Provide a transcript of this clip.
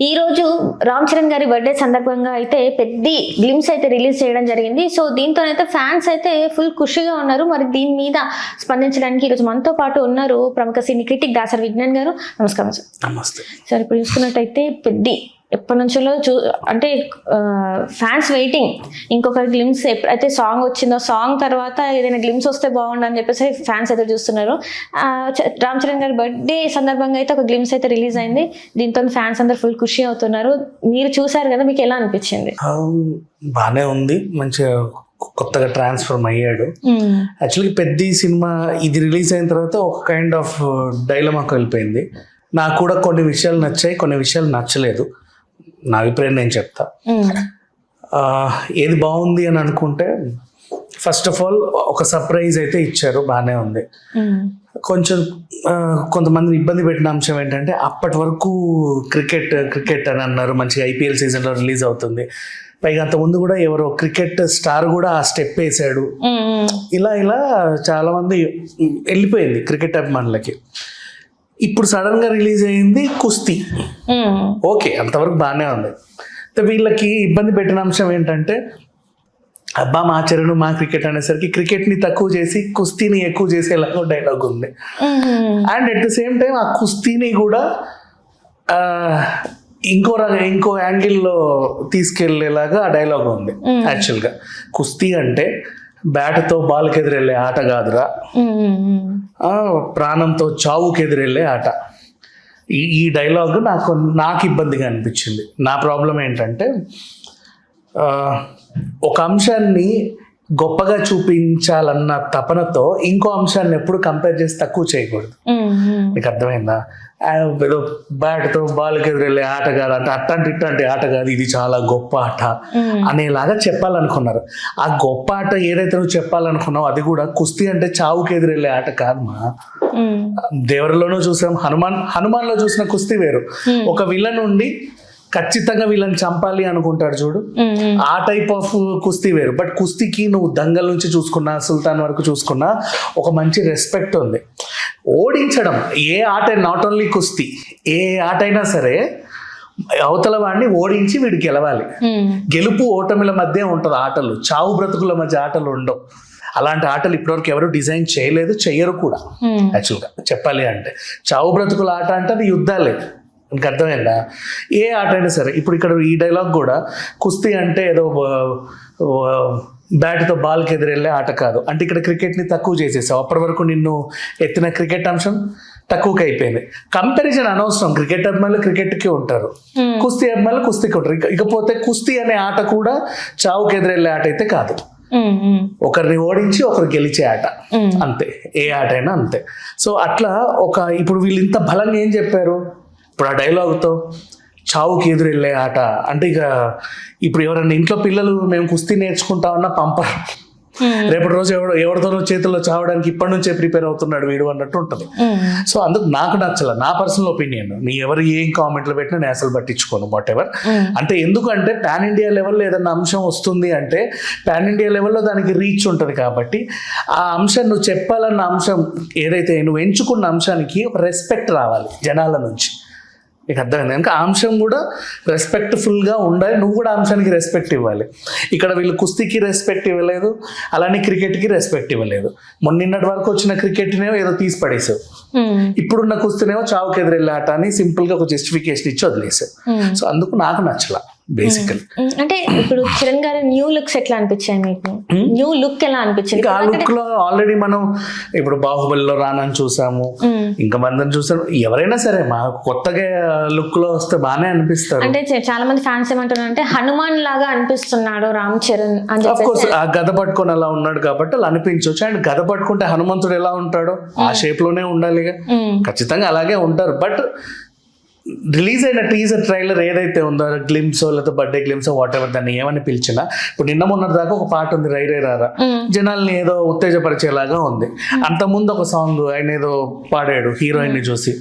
ఈ రోజు రామ్ చరణ్ గారి బర్త్డే సందర్భంగా అయితే పెద్ద గ్లిమ్స్ అయితే రిలీజ్ చేయడం జరిగింది. సో దీంతో అయితే ఫ్యాన్స్ అయితే ఫుల్ ఖుషిగా ఉన్నారు. మరి దీని మీద స్పందించడానికి ఈరోజు మనతో పాటు ఉన్నారు ప్రముఖ సినీ క్రిటిక్ దాసరి విజ్ఞాన్ గారు. నమస్కారం సార్. నమస్తే సార్, ఇప్పుడు చూసుకున్నట్టయితే ఎప్పటి నుంచో అంటే ఫ్యాన్స్ వెయిటింగ్ ఇంకొక గ్లిమ్స్ ఎప్పుడైతే సాంగ్ వచ్చిందో సాంగ్ తర్వాత ఏదైనా గ్లిమ్స్ వస్తే బాగుండు అని చెప్పేసి ఫ్యాన్స్ అయితే చూస్తున్నారు. రామ్ చరణ్ గారి బర్త్డే సందర్భంగా అయితే ఒక గ్లిమ్స్ అయితే రిలీజ్ అయింది. దీంతో ఫ్యాన్స్ అందరు ఫుల్ ఖుషి అవుతున్నారు. మీరు చూసారు కదా, మీకు ఎలా అనిపించింది? బాగానే ఉంది, మంచిగా కొత్తగా ట్రాన్స్ఫర్మ్ అయ్యాడు. యాక్చువల్గా పెద్ద సినిమా ఇది రిలీజ్ అయిన తర్వాత ఒక కైండ్ ఆఫ్ డైలమాకి వెళ్ళిపోయింది. నాకు కూడా కొన్ని విషయాలు నచ్చాయి, కొన్ని విషయాలు నచ్చలేదు. నా అభిప్రాయం నేను చెప్తా. ఏది బాగుంది అని అనుకుంటే, ఫస్ట్ ఆఫ్ ఆల్ ఒక సర్ప్రైజ్ అయితే ఇచ్చారు, బాగానే ఉంది. కొంచెం కొంతమంది ఇబ్బంది పెట్టిన అంశం ఏంటంటే, అప్పటి వరకు క్రికెట్ అని అన్నారు, మంచిగా ఐపీఎల్ సీజన్లో రిలీజ్ అవుతుంది. పైగా అంత ముందు కూడా ఎవరో క్రికెట్ స్టార్ కూడా ఆ స్టెప్ వేసాడు. ఇలా చాలా మంది వెళ్ళిపోయింది క్రికెట్ అభిమానులకి. ఇప్పుడు సడన్ గా రిలీజ్ అయింది కుస్తీ. ఓకే, అంతవరకు బాగానే ఉంది. వీళ్ళకి ఇబ్బంది పెట్టిన అంశం ఏంటంటే, అబ్బా మా చరణ్ మా క్రికెట్ అనేసరికి క్రికెట్ ని తక్కువ చేసి కుస్తీని ఎక్కువ చేసేలాగా డైలాగ్ ఉంది. And at the same time ఆ కుస్తీని కూడా ఇంకో యాంగిల్లో తీసుకెళ్లేలాగా ఆ డైలాగ్ ఉంది. యాక్చువల్గా కుస్తీ అంటే బ్యాట్తో బాల్కి ఎదురెళ్ళే ఆట కాదురా, ప్రాణంతో చావుకి ఎదురెళ్ళే ఆట. ఈ డైలాగ్ నాకు ఇబ్బందిగా అనిపించింది. నా ప్రాబ్లం ఏంటంటే, ఒక అంశాన్ని గొప్పగా చూపించాలన్న తపనతో ఇంకో అంశాన్ని ఎప్పుడు కంపేర్ చేసి తక్కువ చేయకూడదు. నీకు అర్థమైందా? ఏదో బ్యాట్తో బాల్కి ఎదురెళ్ళే ఆట కాదు అంటే ఇట్లాంటి ఆట కాదు, ఇది చాలా గొప్ప ఆట అనేలాగా చెప్పాలనుకున్నారు. ఆ గొప్ప ఆట ఏదైతే నువ్వు చెప్పాలనుకున్నావు అది కూడా కుస్తీ అంటే చావుకి ఎదురెళ్ళే ఆట కాదమ్మా. దేవరలోనూ చూసాం, హనుమాన్లో చూసిన కుస్తీ వేరు. ఒక విలన్ ఉండి ఖచ్చితంగా వీళ్ళని చంపాలి అనుకుంటాడు చూడు, ఆ టైప్ ఆఫ్ కుస్తీ వేరు. బట్ కుస్తీకి నువ్వు దంగల్ నుంచి చూసుకున్నా, సుల్తాన్ వరకు చూసుకున్నా ఒక మంచి రెస్పెక్ట్ ఉంది. ఓడించడం ఏ ఆట, నాట్ ఓన్లీ కుస్తీ, ఏ ఆట అయినా సరే అవతల వాడిని ఓడించి వీడు గెలవాలి. గెలుపు ఓటమిల మధ్య ఉంటుంది ఆటలు, చావు బ్రతుకుల మధ్య ఆటలు ఉండవు. అలాంటి ఆటలు ఇప్పటివరకు ఎవరు డిజైన్ చేయలేదు, చెయ్యరు కూడా. యాక్చువల్గా చెప్పాలి అంటే చావు బ్రతుకుల ఆట అంటే అది యుద్ధాలే. ఇంకా అర్థమైందా? ఏ ఆట అయినా సరే. ఇప్పుడు ఇక్కడ ఈ డైలాగ్ కూడా కుస్తీ అంటే ఏదో బ్యాట్తో బాల్కి ఎదురెళ్ళే ఆట కాదు అంటే ఇక్కడ క్రికెట్ని తక్కువ చేసేసావు. అప్పటి వరకు నిన్ను ఎత్తిన క్రికెట్ అంశం తక్కువకి అయిపోయింది. కంపారిజన్ అనవసరం. క్రికెట్ అభిమానులు క్రికెట్కి ఉంటారు, కుస్తీ అభిమానులు కుస్తీకి ఉంటారు. ఇకపోతే కుస్తీ అనే ఆట కూడా చావుకి ఎదురెళ్ళే ఆట అయితే కాదు. ఒకరిని ఓడించి ఒకరు గెలిచే ఆట, అంతే. ఏ ఆట అయినా అంతే. సో అట్లా ఇప్పుడు వీళ్ళు ఇంత బలంగా ఏం చెప్పారు ఇప్పుడు ఆ డైలాగ్తో, చావుకి ఎదురెళ్ళే ఆట అంటే ఇక ఇప్పుడు ఎవరన్నా ఇంట్లో పిల్లలు మేము కుస్తీ నేర్చుకుంటామన్నా పంపరు. రేపటి రోజు ఎవరితోనో చేతుల్లో చావడానికి ఇప్పటి నుంచే ప్రిపేర్ అవుతున్నాడు వీడు అన్నట్టు ఉంటుంది. సో అందుకు నాకు నచ్చల, నా పర్సనల్ ఒపీనియన్. నీ ఎవరు ఏం కామెంట్లు పెట్టినా నేను అసలు పట్టించుకోను, వాట్ ఎవర్. అంటే ఎందుకంటే పాన్ ఇండియా లెవెల్లో ఏదన్నా అంశం వస్తుంది అంటే పాన్ ఇండియా లెవెల్లో దానికి రీచ్ ఉంటుంది. కాబట్టి ఆ అంశం నువ్వు చెప్పాలన్న అంశం ఏదైతే నువ్వు ఎంచుకున్న అంశానికి ఒక రెస్పెక్ట్ రావాలి జనాల నుంచి. నీకు అర్థమైంది? కనుక ఆ అంశం కూడా రెస్పెక్ట్ఫుల్గా ఉండాలి. నువ్వు కూడా అంశానికి రెస్పెక్ట్ ఇవ్వాలి. ఇక్కడ వీళ్ళు కుస్తీకి రెస్పెక్ట్ ఇవ్వలేదు, అలానే క్రికెట్కి రెస్పెక్ట్ ఇవ్వలేదు. మొన్నటి వరకు వచ్చిన క్రికెట్నేమో ఏదో తీసి పడేసావు, ఇప్పుడున్న కుస్తీనేమో చావుకి ఎదురెళ్ళే ఆట అని సింపుల్గా ఒక జస్టిఫికేషన్ ఇచ్చి వదిలేసావు. సో అందుకు నాకు నచ్చల బేసికలీ. అంటే ఇప్పుడు చరణ్ గారి న్యూ లుక్స్ ఎట్లా అనిపించాయి మీకు? న్యూ లుక్ ఎలా అనిపించింది? ఆ లుక్ లో ఆల్రెడీ మనం ఇప్పుడు బాహుబలిలో రానని చూసాము, ఇంకా మందిని చూసాము. ఎవరైనా సరే మా కొత్తగా లుక్ లో వస్తే బాగానే అనిపిస్తారు. అంటే చాలా మంది ఫ్యాన్స్ ఏమంటున్నారు అంటే హనుమాన్ లాగా అనిపిస్తున్నాడు రామ్ చరణ్ అని. ఆఫ్ కోర్స్ ఆ గద పట్టుకొని అలా ఉన్నాడు కాబట్టి అలా అనిపించవచ్చు. అండ్ గద పట్టుకుంటే హనుమంతుడు ఎలా ఉంటాడో ఆ షేప్ లోనే ఉండాలిగా, ఖచ్చితంగా అలాగే ఉంటారు. బట్ రిలీజ్ అయిన టీజర్ ట్రైలర్ ఏదైతే ఉందో, గ్లిమ్సో లేకపోతే బర్త్డే గ్లిమ్సో వాట్ ఎవర్ దాన్ని ఏమని పిలిచినా, ఇప్పుడు నిన్న మొన్నటి దాకా ఒక పాట ఉంది రై రై రారా, జనాల్ని ఏదో ఉత్తేజపరిచేలాగా ఉంది. అంతకుముందు ఒక సాంగ్ ఆయన ఏదో పాడాడు హీరోయిన్ ని చూసి,